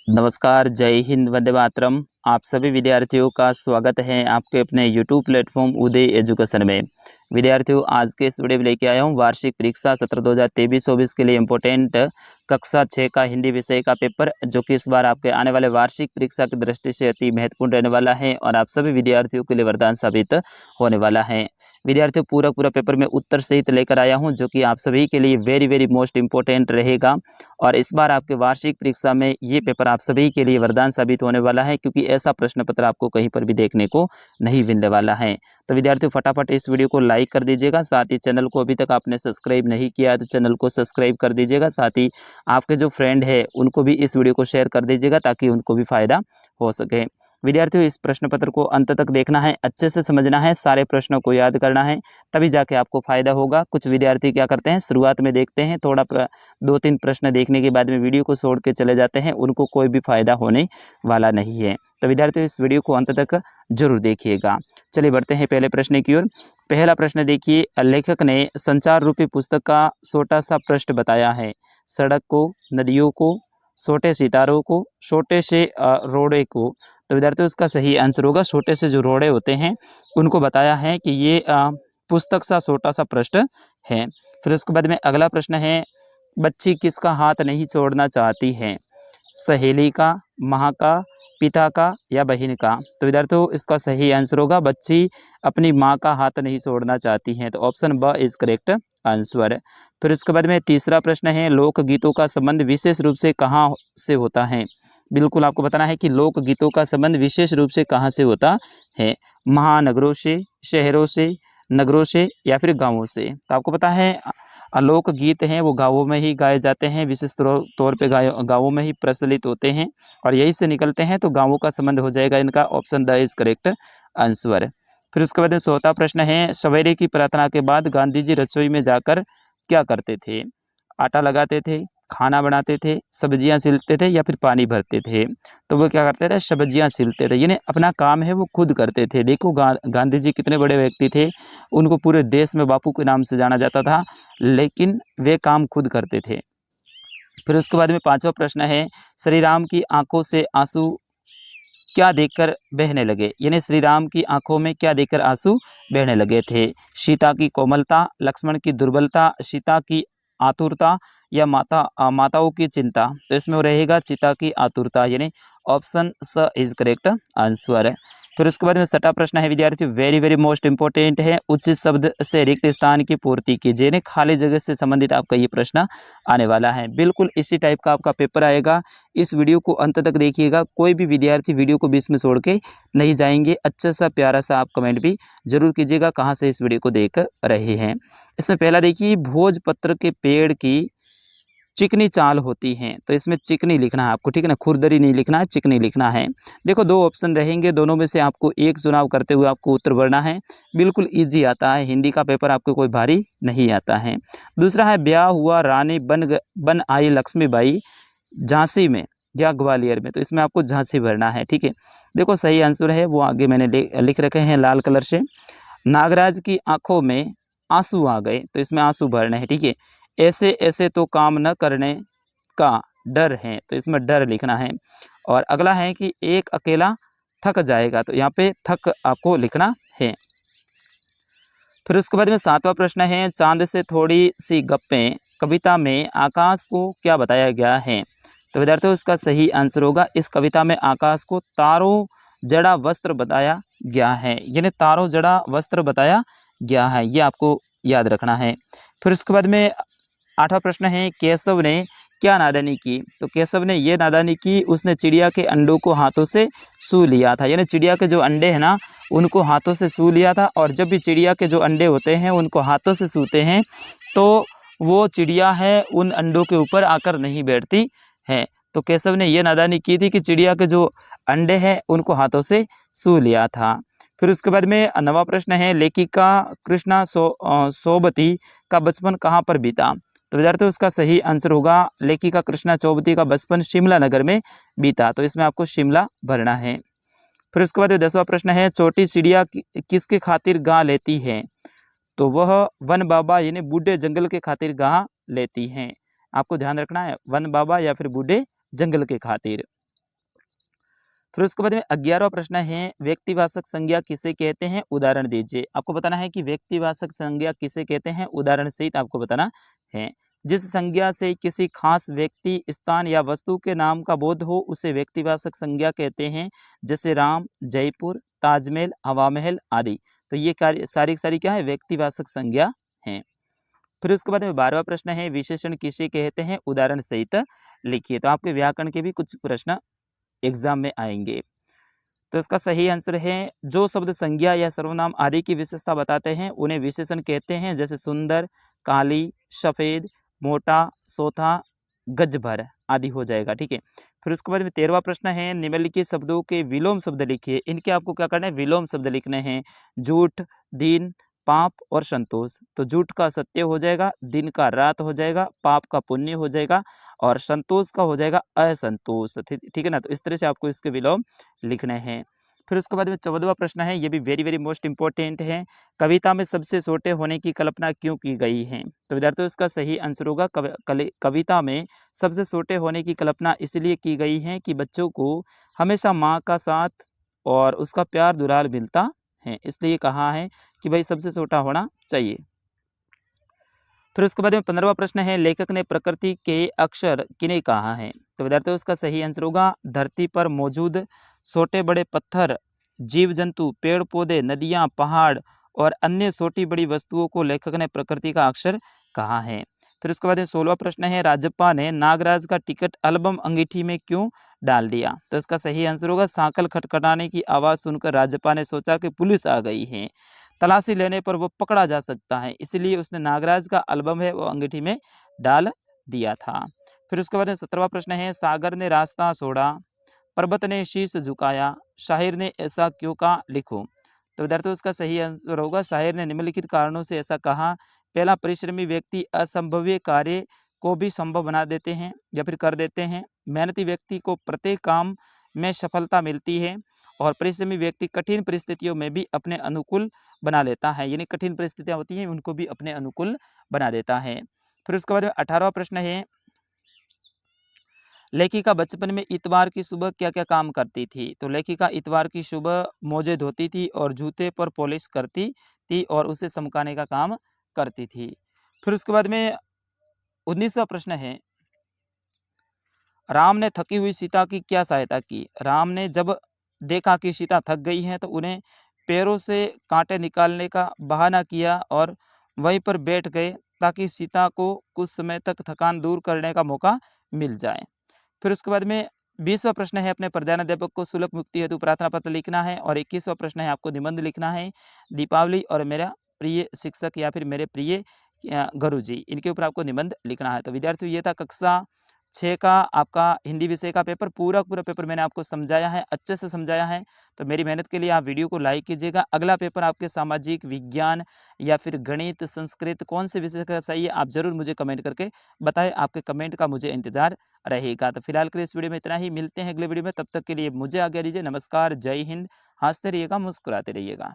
नमस्कार, जय हिंद, वंदे मातरम। आप सभी विद्यार्थियों का स्वागत है आपके अपने YouTube प्लेटफॉर्म उदय एजुकेशन में। विद्यार्थियों, आज के इस वीडियो में लेके आया हूँ वार्षिक परीक्षा सत्र 2023-24 के लिए इम्पोर्टेंट कक्षा 6 का हिंदी विषय का पेपर, जो कि इस बार आपके आने वाले वार्षिक परीक्षा की दृष्टि से अति महत्वपूर्ण रहने वाला है और आप सभी विद्यार्थियों के लिए वरदान साबित होने वाला है। विद्यार्थियों, पूरा पेपर में उत्तर सहित लेकर आया हूँ, जो कि आप सभी के लिए वेरी मोस्ट इम्पोर्टेंट रहेगा। और इस बार आपके वार्षिक परीक्षा में ये पेपर आप सभी के लिए वरदान साबित होने वाला है, क्योंकि ऐसा प्रश्न पत्र आपको कहीं पर भी देखने को नहीं मिलने वाला है। तो विद्यार्थियों, फटाफट इस वीडियो को लाइक कर दीजिएगा। साथ ही चैनल को अभी तक आपने सब्सक्राइब नहीं किया है तो चैनल को सब्सक्राइब कर दीजिएगा। साथ ही आपके जो फ्रेंड है उनको भी इस वीडियो को शेयर कर दीजिएगा, ताकि उनको भी फायदा हो सके। विद्यार्थियों, इस प्रश्न पत्र को अंत तक देखना है, अच्छे से समझना है, सारे प्रश्नों को याद करना है, तभी जाके आपको फायदा होगा। कुछ विद्यार्थी क्या करते हैं, शुरुआत में देखते हैं, थोड़ा 2-3 प्रश्न देखने के बाद में वीडियो को छोड़ के चले जाते हैं, उनको कोई भी फायदा होने वाला नहीं है। तो विद्यार्थियों, इस वीडियो को अंत तक जरूर देखिएगा। चलिए बढ़ते हैं पहले प्रश्न की ओर। पहला प्रश्न देखिए, लेखक ने संचार रूपी पुस्तक का छोटा सा पृष्ठ बताया है। सड़क को, नदियों को, छोटे सितारों को, छोटे से रोड़े को। तो विद्यार्थियों, इसका सही आंसर होगा छोटे से जो रोड़े होते हैं उनको बताया है कि ये पुस्तक सा छोटा सा पृष्ठ है। फिर उसके बाद में अगला प्रश्न है, बच्ची किसका हाथ नहीं छोड़ना चाहती है? सहेली का, माँ का, पिता का या बहन का? तो विद्यार्थियों, इसका सही आंसर होगा बच्ची अपनी माँ का हाथ नहीं छोड़ना चाहती हैं। तो ऑप्शन ब इज करेक्ट आंसर। फिर इसके बाद में तीसरा प्रश्न है, लोकगीतों का संबंध विशेष रूप से कहाँ से होता है? बिल्कुल आपको बताना है कि लोकगीतों का संबंध विशेष रूप से कहाँ से होता है। महानगरों से, शहरों से, नगरों से या फिर गाँवों से? तो आपको पता है लोक गीत हैं वो गाँवों में ही गाए जाते हैं, विशेष तौर पे गाँवों में ही प्रचलित होते हैं और यहीं से निकलते हैं। तो गाँवों का संबंध हो जाएगा इनका, option the is correct answer. फिर उसके बाद में चौथा प्रश्न है, सवेरे की प्रार्थना के बाद गांधी जी रसोई में जाकर क्या करते थे? आटा लगाते थे, खाना बनाते थे, सब्जियां छीलते थे या फिर पानी भरते थे? तो वो क्या करते थे, सब्जियां छीलते थे, यानी अपना काम है वो खुद करते थे। देखो गांधी जी कितने बड़े व्यक्ति थे, उनको पूरे देश में बापू के नाम से जाना जाता था, लेकिन वे काम खुद करते थे। फिर उसके बाद में पांचवा प्रश्न है, श्री राम की आंखों से आंसू क्या देखकर बहने लगे? यानी श्री राम की आंखों में क्या देखकर आंसू बहने लगे थे? सीता की कोमलता, लक्ष्मण की दुर्बलता, सीता की आतुरता या माताओं की चिंता? तो इसमें वो रहेगा चिता की आतुरता, यानी ऑप्शन स इज करेक्ट आंसर। फिर उसके बाद में छठा प्रश्न है विद्यार्थी, वेरी मोस्ट इंपॉर्टेंट है, उचित शब्द से रिक्त स्थान की पूर्ति कीजिए। यानी खाली जगह से संबंधित आपका ये प्रश्न आने वाला है। बिल्कुल इसी टाइप का आपका पेपर आएगा। इस वीडियो को अंत तक देखिएगा, कोई भी विद्यार्थी वीडियो को बीच में छोड़ के नहीं जाएंगे। अच्छा सा प्यारा सा आप कमेंट भी जरूर कीजिएगा कहाँ से इस वीडियो को देख रहे हैं। इसमें पहला देखिए, भोजपत्र के पेड़ की चिकनी चाल होती हैं। तो इसमें चिकनी लिखना है आपको, ठीक है ना, खुरदरी नहीं लिखना है, चिकनी लिखना है। देखो दो ऑप्शन रहेंगे, दोनों में से आपको एक चुनाव करते हुए आपको उत्तर भरना है। बिल्कुल इजी आता है, हिंदी का पेपर आपको कोई भारी नहीं आता है। दूसरा है, ब्याह हुआ रानी बन आई लक्ष्मीबाई झांसी में या ग्वालियर में? तो इसमें आपको झांसी भरना है, ठीक है। देखो सही आंसर है वो आगे मैंने लिख रखे हैं लाल कलर से। नागराज की आंखों में आंसू आ गए, तो इसमें आंसू भरने हैं, ठीक है। ऐसे ऐसे तो काम न करने का डर है, तो इसमें डर लिखना है। और अगला है कि एक अकेला थक जाएगा, तो यहाँ पे थक आपको लिखना है। फिर उसके बाद में सातवां प्रश्न है, चांद से थोड़ी सी गप्पें कविता में आकाश को क्या बताया गया है? तो विद्यार्थियों, इसका सही आंसर होगा, इस कविता में आकाश को तारों जड़ा वस्त्र बताया गया है, यानी तारों जड़ा वस्त्र बताया गया है, ये आपको याद रखना है। फिर उसके बाद में आठवां प्रश्न है, केशव ने क्या नादानी की? तो केशव ने ये नादानी की, उसने चिड़िया के अंडों को हाथों से छू लिया था, यानी चिड़िया के जो अंडे हैं ना उनको हाथों से छू लिया था। और जब भी चिड़िया के जो अंडे होते हैं उनको हाथों से छूते हैं तो वो चिड़िया है उन अंडों के ऊपर आकर नहीं बैठती है। तो केशव ने ये नादानी की थी कि चिड़िया के जो अंडे हैं उनको हाथों से छू लिया था। फिर उसके बाद में नवा प्रश्न है, लेखिका कृष्णा सोबती का बचपन कहाँ पर बीता? तो विद्यार्थियों, उसका सही आंसर होगा, लेखिका कृष्णा चौबती का बचपन शिमला नगर में बीता, तो इसमें आपको शिमला भरना है। फिर उसके बाद 10वां प्रश्न है, छोटी चिड़िया किसके खातिर गा लेती है? तो वह वन बाबा यानी बूढ़े जंगल के खातिर गा लेती हैं। आपको ध्यान रखना है, वन बाबा या फिर बूढ़े जंगल के खातिर। फिर उसके बाद में 11वां प्रश्न है, व्यक्तिवाचक संज्ञा किसे कहते हैं, उदाहरण दीजिए। आपको बताना है कि व्यक्तिवाचक संज्ञा किसे कहते हैं, उदाहरण सहित आपको बताना है। जिस संज्ञा से किसी खास व्यक्ति, स्थान या वस्तु के नाम का बोध हो उसे व्यक्तिवाचक संज्ञा कहते हैं, जैसे राम, जयपुर, ताजमहल, हवा महल आदि। तो ये सारी सारी क्या है, व्यक्तिवाचक संज्ञा है। फिर उसके बाद में 12वां प्रश्न है, विशेषण किसे कहते हैं, उदाहरण सहित लिखिए। तो आपके व्याकरण के भी कुछ प्रश्न एग्जाम में आएंगे। तो इसका सही आंसर है, जो शब्द संज्ञा या सर्वनाम आदि की विशेषता बताते हैं उन्हें विशेषण कहते हैं, जैसे सुंदर, काली, सफेद, मोटा, सोथा, गजभर आदि हो जाएगा। ठीक है। फिर उसके बाद में 13वां प्रश्न है, निम्नलिखित शब्दों के विलोम शब्द लिखिए। इनके आपको क्या करना है, विलोम शब्द लिखने हैं। झूठ, दिन, पाप और संतोष। तो झूठ का सत्य हो जाएगा, दिन का रात हो जाएगा, पाप का पुण्य हो जाएगा और संतोष का हो जाएगा असंतोष। ठीक है ना। तो इस तरह से आपको इसके विलोम लिखने हैं। फिर उसके बाद में 14वां प्रश्न है, ये भी वेरी वेरी मोस्ट इंपॉर्टेंट है, कविता में सबसे छोटे होने की कल्पना क्यों की गई है। तो विद्यार्थियों इसका सही आंसर होगा, कविता में सबसे छोटे होने की कल्पना इसलिए की गई है कि बच्चों को हमेशा माँ का साथ और उसका प्यार दुलार मिलता है, इसलिए कहा है कि भाई सबसे छोटा होना चाहिए। फिर उसके बाद में 15वां प्रश्न है, लेखक ने प्रकृति के अक्षर किन्हें कहा है। तो विद्यार्थियों इसका सही आंसर होगा, धरती पर मौजूद छोटे बड़े पत्थर, जीव जंतु, पेड़ पौधे, नदियां, पहाड़ और अन्य छोटी बड़ी वस्तुओं को लेखक ने प्रकृति का अक्षर कहा है। फिर उसके बाद 16वां प्रश्न है, राजप्पा ने नागराज का टिकट एल्बम अंगीठी में क्यों डाल दिया। तो इसका सही आंसर होगा, सांकल खटखटाने की आवाज़ सुनकर राजप्पा ने सोचा कि पुलिस आ गई है, तलाशी लेने पर वो पकड़ा जा सकता है, इसलिए उसने नागराज का एल्बम है वो अंगीठी में डाल दिया था। फिर उसके बाद 17वां प्रश्न है, सागर ने रास्ता छोड़ा, पर्वत ने शीश झुकाया, शाहिर ने ऐसा क्यों कहा, लिखो। तो विद्यार्थियों इसका सही आंसर होगा, शाहिर ने निम्नलिखित कारणों से ऐसा कहा। पहला, परिश्रमी व्यक्ति असंभव्य कार्य को भी संभव बना देते हैं या फिर कर देते हैं। मेहनती व्यक्ति को प्रत्येक काम में सफलता मिलती है और परिश्रमी व्यक्ति कठिन परिस्थितियों में भी अपने अनुकूल बना लेता है, यानी कठिन परिस्थितियां होती हैं उनको भी अपने अनुकूल बना देता है। फिर उसके बाद 18वां प्रश्न है, लेखिका बचपन में इतवार की सुबह क्या क्या काम करती थी। तो लेखिका इतवार की सुबह मोजे धोती थी और जूते पर पॉलिश करती थी और उसे चमकाने का काम करती थी। फिर उसके बाद में 19वां प्रश्न है, राम ने थकी हुई सीता की क्या सहायता की। राम ने जब देखा कि सीता थक गई है तो उन्हें पैरों से कांटे निकालने का बहाना किया और वहीं पर बैठ गए ताकि सीता को कुछ समय तक थकान दूर करने का मौका मिल जाए। फिर उसके बाद में 20वां प्रश्न है, अपने प्रधानाध्यापक को शुल्क मुक्ति हेतु प्रार्थना पत्र लिखना है और 21वां प्रश्न है, आपको निबंध लिखना है, दीपावली और मेरा प्रिय शिक्षक या फिर मेरे प्रिय गुरुजी, इनके ऊपर आपको निबंध लिखना है। तो विद्यार्थियों ये था कक्षा 6 का आपका हिंदी विषय का पेपर। पूरा पेपर मैंने आपको समझाया है, अच्छे से समझाया है। तो मेरी मेहनत के लिए आप वीडियो को लाइक कीजिएगा। अगला पेपर आपके सामाजिक विज्ञान या फिर गणित, संस्कृत, कौन से विषय का चाहिए आप जरूर मुझे कमेंट करके बताएं। आपके कमेंट का मुझे इंतजार रहेगा। तो फिलहाल के लिए इस वीडियो में इतना ही, मिलते हैं अगले वीडियो में, तब तक के लिए मुझे आज्ञा दीजिए। नमस्कार, जय हिंद। हंसते रहिएगा, मुस्कुराते रहिएगा।